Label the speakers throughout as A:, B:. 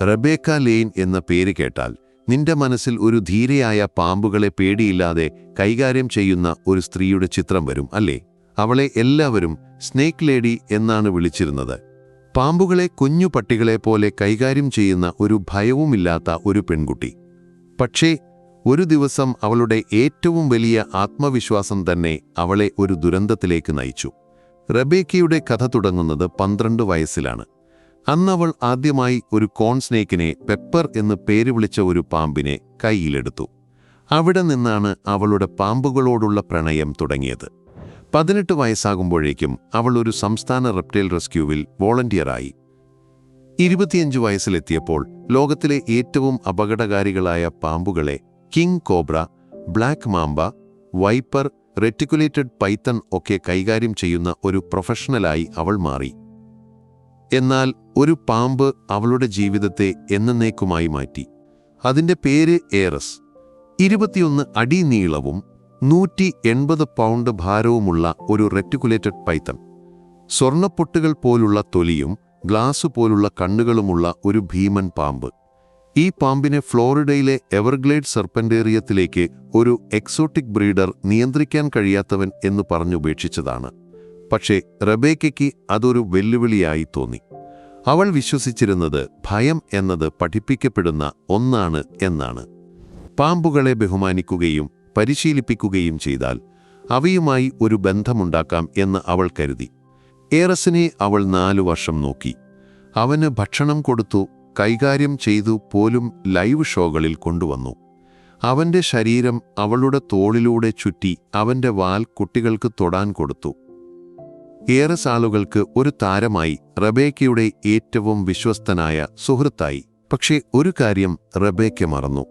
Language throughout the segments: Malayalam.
A: റബേക്ക ലെയ്ൻ എന്ന പേര് കേട്ടാൽ നിന്റെ മനസ്സിൽ ഒരു ധീരയായ പാമ്പുകളെ പേടിയില്ലാതെ കൈകാര്യം ചെയ്യുന്ന ഒരു സ്ത്രീയുടെ ചിത്രം വരും അല്ലേ? അവളെ എല്ലാവരും സ്നേക്ക് ലേഡി എന്നാണ് വിളിച്ചിരുന്നത്. പാമ്പുകളെ കുഞ്ഞു പട്ടികളെ പോലെ കൈകാര്യം ചെയ്യുന്ന ഒരു ഭയവുമില്ലാത്ത ഒരു പെൺകുട്ടി. പക്ഷേ ഒരു ദിവസം അവളുടെ ഏറ്റവും വലിയ ആത്മവിശ്വാസം തന്നെ അവളെ ഒരു ദുരന്തത്തിലേക്ക് നയിച്ചു. റബേക്കയുടെ കഥ തുടങ്ങുന്നത് 12 വയസ്സിലാണ്. അന്നവൾ ആദ്യമായി ഒരു കോൺ സ്നേക്കിനെ, പെപ്പർ എന്ന് പേര് വിളിച്ച ഒരു പാമ്പിനെ കൈയിലെടുത്തു. അവിടെ നിന്നാണ് അവളുടെ പാമ്പുകളോടുള്ള പ്രണയം തുടങ്ങിയത്. 18 വയസ്സാകുമ്പോഴേക്കും അവൾ ഒരു സംസ്ഥാന റെപ്റ്റൈൽ റെസ്ക്യൂവിൽ വോളണ്ടിയറായി. 25 വയസ്സിലെത്തിയപ്പോൾ ലോകത്തിലെ ഏറ്റവും അപകടകാരികളായ പാമ്പുകളെ king cobra, black mamba, viper, reticulated python ഒക്കെ കൈകാര്യം ചെയ്യുന്ന ഒരു പ്രൊഫഷണലായി അവൾ മാറി. എന്നാൽ ഒരു പാമ്പ് അവളുടെ ജീവിതത്തെ എന്നേക്കുമായി മാറ്റി. അതിൻ്റെ പേര് ഏറസ്. 21 അടി നീളവും 180 പൗണ്ട് ഭാരവുമുള്ള ഒരു റെറ്റിക്കുലേറ്റഡ് പൈത്തൺ. സ്വർണ്ണപ്പൊട്ടുകൾ പോലുള്ള തൊലിയും ഗ്ലാസ് പോലുള്ള കണ്ണുകളുമുള്ള ഒരു ഭീമൻ പാമ്പ്. ഈ പാമ്പിനെ ഫ്ലോറിഡയിലെ എവർഗ്ലേഡ് സർപ്പന്റേറിയത്തിലേക്ക് ഒരു എക്സോട്ടിക് ബ്രീഡർ നിയന്ത്രിക്കാൻ കഴിയാത്തവൻ എന്ന് പറഞ്ഞുപേക്ഷിച്ചതാണ്. പക്ഷേ റബേക്കയ്ക്ക് അതൊരു വെല്ലുവിളിയായി തോന്നി. അവൾ വിശ്വസിച്ചിരുന്നത് ഭയം എന്നത് പഠിപ്പിക്കപ്പെടുന്ന ഒന്നാണ് എന്നാണ്. പാമ്പുകളെ ബഹുമാനിക്കുകയും പരിശീലിപ്പിക്കുകയും ചെയ്താൽ അവയുമായി ഒരു ബന്ധമുണ്ടാക്കാം എന്ന് അവൾ കരുതി. ഏറസിനെ അവൾ 4 വർഷം നോക്കി. അവന് ഭക്ഷണം കൊടുത്തു, കൈകാര്യം ചെയ്തു, പോലും ലൈവ് ഷോകളിൽ കൊണ്ടുവന്നു. അവൻ്റെ ശരീരം അവളുടെ തോളിലൂടെ ചുറ്റി അവൻ്റെ വാൽ കുട്ടികൾക്ക് തൊടാൻ കൊടുത്തു. ഏറസ് ആളുകൾക്ക് ഒരു താരമായി, റബേക്കയുടെ ഏറ്റവും വിശ്വസ്തനായ സുഹൃത്തായി. പക്ഷേ ഒരു കാര്യം റബേക്ക മറന്നു.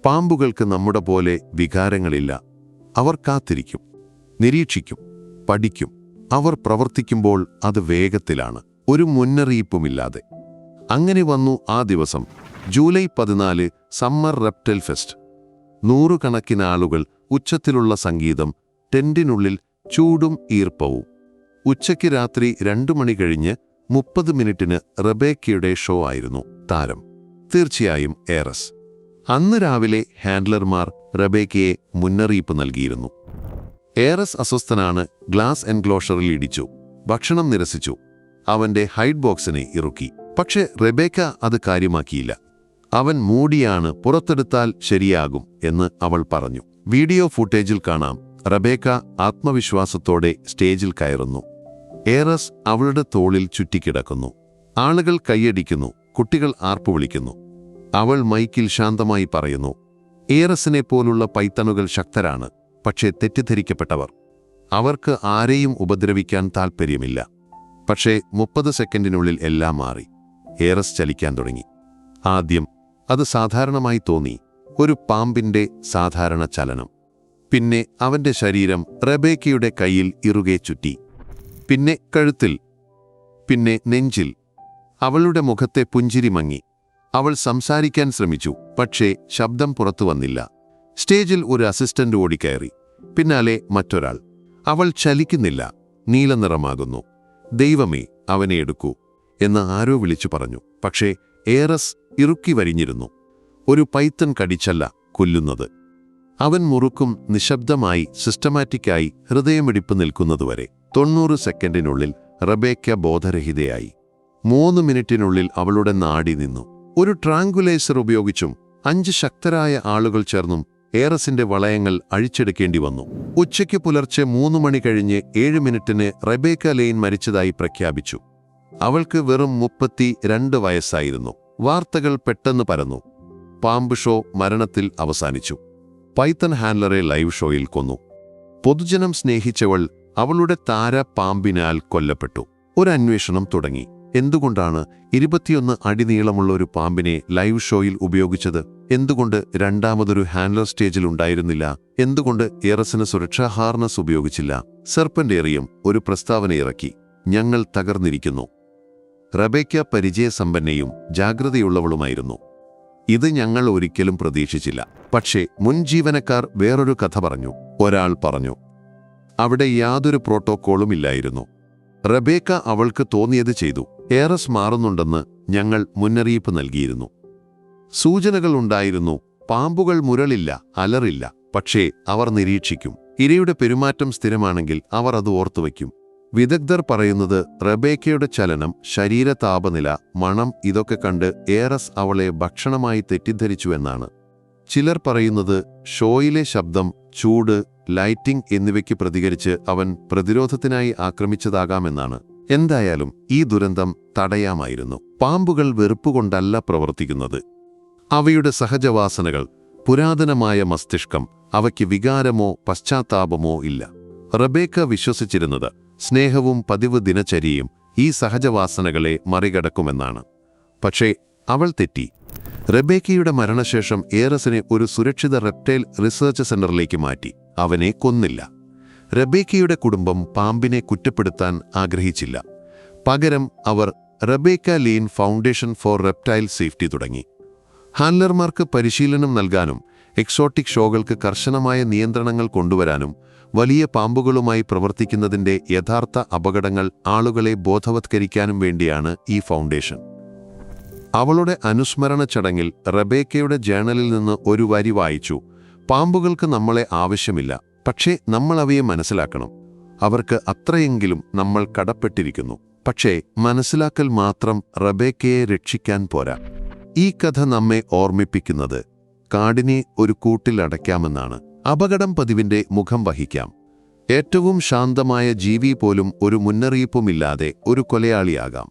A: പാമ്പുകൾക്ക് നമ്മുടെ പോലെ വികാരങ്ങളില്ല. അവർ കാത്തിരിക്കും, നിരീക്ഷിക്കും, പഠിക്കും. അവർ പ്രവർത്തിക്കുമ്പോൾ അത് വേഗത്തിലാണ്, ഒരു മുന്നറിയിപ്പുമില്ലാതെ. അങ്ങനെ വന്നു ആ ദിവസം, ജൂലൈ 14, സമ്മർ റെപ്റ്റൈൽ ഫെസ്റ്റ്. 100 കണക്കിന് ആളുകൾ, ഉച്ചത്തിലുള്ള സംഗീതം, ടെന്റിനുള്ളിൽ ചൂടും ഈർപ്പവും. ഉച്ചയ്ക്ക് രാത്രി 2 മണി കഴിഞ്ഞ് 30 മിനിറ്റിന് റബേക്കയുടെ ഷോ ആയിരുന്നു താരം. തീർച്ചയായും ഏറസ്. അന്ന് രാവിലെ ഹാൻഡ്ലർമാർ റബേക്കയെ മുന്നറിയിപ്പ് നൽകിയിരുന്നു. ഏറസ് അസ്വസ്ഥനാണ്. ഗ്ലാസ് എൻക്ലോഷറിൽ ഇടിച്ചു, ഭക്ഷണം നിരസിച്ചു, അവൻ്റെ ഹൈഡ് ബോക്സിനെ ഇറുക്കി. പക്ഷെ റബേക്ക അത് കാര്യമാക്കിയില്ല. അവൻ മൂടിയാണ്, പുറത്തെടുത്താൽ ശരിയാകും എന്ന് അവൾ പറഞ്ഞു. വീഡിയോ ഫുട്ടേജിൽ കാണാം, റബേക്ക ആത്മവിശ്വാസത്തോടെ സ്റ്റേജിൽ കയറുന്നു. ഏറസ് അവളുടെ തോളിൽ ചുറ്റിക്കിടക്കുന്നു. ആളുകൾ കൈയടിക്കുന്നു, കുട്ടികൾ ആർപ്പു വിളിക്കുന്നു. അവൾ മൈക്കിൽ ശാന്തമായി പറയുന്നു, ഏറസിനെ പോലുള്ള പൈത്തണുകൾ ശക്തരാണ്, പക്ഷേ തെറ്റിദ്ധരിക്കപ്പെട്ടവർ. അവർക്ക് ആരെയും ഉപദ്രവിക്കാൻ താൽപ്പര്യമില്ല. പക്ഷേ 30 സെക്കൻഡിനുള്ളിൽ എല്ലാം മാറി. ഏറസ് ചലിക്കാൻ തുടങ്ങി. ആദ്യം അത് സാധാരണമായി തോന്നി, ഒരു പാമ്പിൻ്റെ സാധാരണ ചലനം. പിന്നെ അവൻ്റെ ശരീരം റബേക്കയുടെ കയ്യിൽ ഇറുകെ ചുറ്റി. പിന്നെ കഴുത്തിൽ, പിന്നെ നെഞ്ചിൽ. അവളുടെ മുഖത്തെ പുഞ്ചിരി മങ്ങി. അവൾ സംസാരിക്കാൻ ശ്രമിച്ചു, പക്ഷേ ശബ്ദം പുറത്തു വന്നില്ല. സ്റ്റേജിൽ ഒരു അസിസ്റ്റന്റ് ഓടിക്കയറി, പിന്നാലെ മറ്റൊരാൾ. അവൾ ചലിക്കുന്നില്ല, നീലനിറമാകുന്നു. ദൈവമേ, അവനെ എടുക്കൂ എന്ന് ആരോ വിളിച്ചു പറഞ്ഞു. പക്ഷേ ഏറസ് ഇറുക്കി വരിഞ്ഞിരുന്നു. ഒരു പൈത്തൺ കടിച്ചല്ല കൊല്ലുന്നത്. അവൻ മുറുക്കും, നിശബ്ദമായി, സിസ്റ്റമാറ്റിക്കായി, ഹൃദയമിടിപ്പ് നിൽക്കുന്നതുവരെ. 90 സെക്കൻഡിനുള്ളിൽ റബേക്ക ബോധരഹിതയായി. 3 മിനിറ്റിനുള്ളിൽ അവളുടെ നാഡി നിന്നു. ഒരു ട്രാങ്കുലൈസർ ഉപയോഗിച്ചും 5 ശക്തരായ ആളുകൾ ചേർന്നും ഏറസിന്റെ വളയങ്ങൾ അഴിച്ചെടുക്കേണ്ടി വന്നു. ഉച്ചയ്ക്ക് പുലർച്ചെ 3 മണി കഴിഞ്ഞ് 7 മിനിറ്റിന് റബേക്ക ലെയ്ൻ മരിച്ചതായി പ്രഖ്യാപിച്ചു. അവൾക്ക് വെറും 32 വയസ്സായിരുന്നു. വാർത്തകൾ പെട്ടെന്ന് പരന്നു. പാമ്പ് ഷോ മരണത്തിൽ അവസാനിച്ചു. പൈത്തൺ ഹാൻഡ്ലറെ ലൈവ് ഷോയിൽ കൊന്നു. പൊതുജനം സ്നേഹിച്ചവൾ അവളുടെ താര പാമ്പിനാൽ കൊല്ലപ്പെട്ടു. ഒരു അന്വേഷണം തുടങ്ങി. എന്തുകൊണ്ടാണ് 21 അടി നീളമുള്ള ഒരു പാമ്പിനെ ലൈവ് ഷോയിൽ ഉപയോഗിച്ചത്? എന്തുകൊണ്ട് രണ്ടാമതൊരു ഹാൻഡ്ലർ സ്റ്റേജിൽ ഉണ്ടായിരുന്നില്ല? എന്തുകൊണ്ട് ഏറസിന് സുരക്ഷാ ഹാർനസ് ഉപയോഗിച്ചില്ല? സർപ്പന്റേറിയം ഒരു പ്രസ്താവന ഇറക്കി, ഞങ്ങൾ തകർന്നിരിക്കുന്നു. റബേക്ക പരിചയസമ്പന്നയും ജാഗ്രതയുള്ളവളുമായിരുന്നു. ഇത് ഞങ്ങൾ ഒരിക്കലും പ്രതീക്ഷിച്ചില്ല. പക്ഷേ മുൻ ജീവനക്കാർ വേറൊരു കഥ പറഞ്ഞു. ഒരാൾ പറഞ്ഞു, അവിടെ യാതൊരു പ്രോട്ടോക്കോളും ഇല്ലായിരുന്നു. റബേക്ക അവൾക്ക് തോന്നിയത് ചെയ്തു. ഏറസ് മാറുന്നുണ്ടെന്ന് ഞങ്ങൾ മുന്നറിയിപ്പ് നൽകിയിരുന്നു. സൂചനകൾ ഉണ്ടായിരുന്നു. പാമ്പുകൾ മുരളില്ല, അലറില്ല, പക്ഷേ അവർ നിരീക്ഷിക്കും. ഇരയുടെ പെരുമാറ്റം സ്ഥിരമാണെങ്കിൽ അവർ അത് ഓർത്തുവയ്ക്കും. വിദഗ്ധർ പറയുന്നത് റെബേക്കയുടെ ചലനം, ശരീര താപനില, മണം ഇതൊക്കെ കണ്ട് ഏറസ് അവളെ ഭക്ഷണമായി തെറ്റിദ്ധരിച്ചുവെന്നാണ്. ചിലർ പറയുന്നത് ഷോയിലെ ശബ്ദം, ചൂട്, ലൈറ്റിംഗ് എന്നിവയ്ക്ക് പ്രതികരിച്ച് അവൻ പ്രതിരോധത്തിനായി ആക്രമിച്ചതാകാമെന്നാണ്. എന്തായാലും ഈ ദുരന്തം തടയാമായിരുന്നു. പാമ്പുകൾ വെറുപ്പുകൊണ്ടല്ല പ്രവർത്തിക്കുന്നത്. അവയുടെ സഹജവാസനകൾ, പുരാതനമായ മസ്തിഷ്കം, അവയ്ക്ക് വികാരമോ പശ്ചാത്താപമോ ഇല്ല. റെബേക്ക വിശ്വസിച്ചിരുന്നത് സ്നേഹവും പതിവ് ദിനചര്യയും ഈ സഹജവാസനകളെ മറികടക്കുമെന്നാണ്. പക്ഷേ അവൾ തെറ്റി. റെബേക്കയുടെ മരണശേഷം ഏറസിനെ ഒരു സുരക്ഷിത റെപ്റ്റൈൽ റിസർച്ച് സെന്ററിലേക്ക് മാറ്റി. അവനെ കൊന്നില്ല. റെബേക്കയുടെ കുടുംബം പാമ്പിനെ കുറ്റപ്പെടുത്താൻ ആഗ്രഹിച്ചില്ല. പകരം അവർ Rebecca Lane foundation for reptile safety തുടങ്ങി. ഹാൻഡ്ലർമാർക്ക് പരിശീലനം നൽകാനും എക്സോട്ടിക് ഷോകൾക്ക് കർശനമായ നിയന്ത്രണങ്ങൾ കൊണ്ടുവരാനും വലിയ പാമ്പുകളുമായി പ്രവർത്തിക്കുന്നതിൻ്റെ യഥാർത്ഥ അപകടങ്ങൾ ആളുകളെ ബോധവത്കരിക്കാനും വേണ്ടിയാണ് ഈ ഫൗണ്ടേഷൻ. അവളുടെ അനുസ്മരണ ചടങ്ങിൽ റെബേക്കയുടെ ജേണലിൽ നിന്ന് ഒരു വരി വായിച്ചു. പാമ്പുകൾക്ക് നമ്മളെ ആവശ്യമില്ല, പക്ഷേ നമ്മൾ അവയെ മനസ്സിലാക്കണം. അവർക്ക് അത്രയെങ്കിലും നമ്മൾ കടപ്പെട്ടിരിക്കുന്നു. പക്ഷേ മനസ്സിലാക്കൽ മാത്രം റെബേക്കയെ രക്ഷിക്കാൻ പോരാ. ഈ കഥ നമ്മെ ഓർമ്മിപ്പിക്കുന്നത് കാടിനെ ഒരു കൂട്ടിൽ അടയ്ക്കാമെന്നാണ്. അപകടം പതിവിന്റെ മുഖം വഹിക്കാം. ഏറ്റവും ശാന്തമായ ജീവി പോലും ഒരു മുന്നറിയിപ്പുമില്ലാതെ ഒരു കൊലയാളിയാകാം.